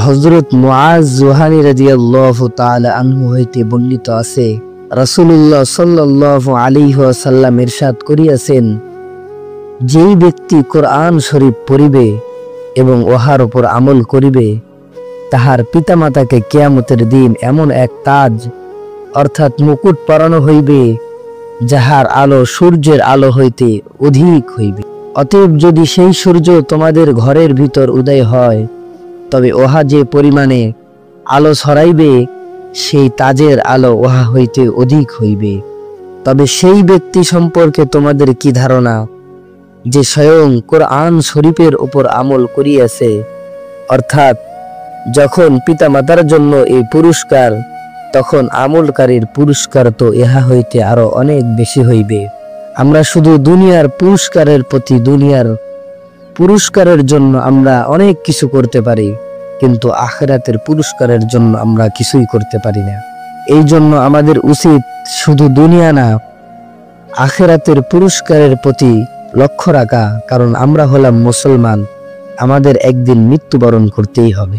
হযরত মুআজ জুহানী রাদিয়াল্লাহু তাআলা আনহু হইতে বর্ণিত আছে, রাসূলুল্লাহ সাল্লাল্লাহু আলাইহি ওয়াসাল্লাম ইরশাদ করিয়াছেন, যেই ব্যক্তি কোরআন শরীফ পড়িবে এবং উহার উপর আমল করিবে, তাহার পিতামাতাকে কিয়ামতের দিন এমন এক তাজ অর্থাৎ মুকুট পরানো হইবে, যাহার আলো সূর্যের আলো হইতে অধিক হইবে। অতএব যদি সেই সূর্য তোমাদের ঘরের ভিতর উদয় হয়, তবে উহা যে পরিমাণে আলো ছড়াইবে, সেই তাজের আলো উহা হইতে অধিক হইবে। তবে সেই ব্যক্তি সম্পর্কে তোমাদের কি ধারণা, যে স্বয়ং কোরআন শরীফের উপর আমল করিয়াছে? অর্থাৎ যখন পিতামাতার জন্য এই পুরস্কার, তখন আমলকারীর পুরস্কার তো ইহা হইতে আরো অনেক বেশি হইবে। আমরা শুধু দুনিয়ার পুরস্কারের প্রতি, দুনিয়ার পুরস্কারের জন্য আমরা অনেক কিছু করতে পারি, কিন্তু আখিরাতের পুরস্কারের জন্য আমরা কিছুই করতে পারি না। এই জন্য আমাদের উচিত শুধু দুনিয়া না, আখিরাতের পুরস্কারের প্রতি লক্ষ্য রাখা, কারণ আমরা হলাম মুসলমান, আমাদের একদিন মৃত্যুবরণ করতেই হবে।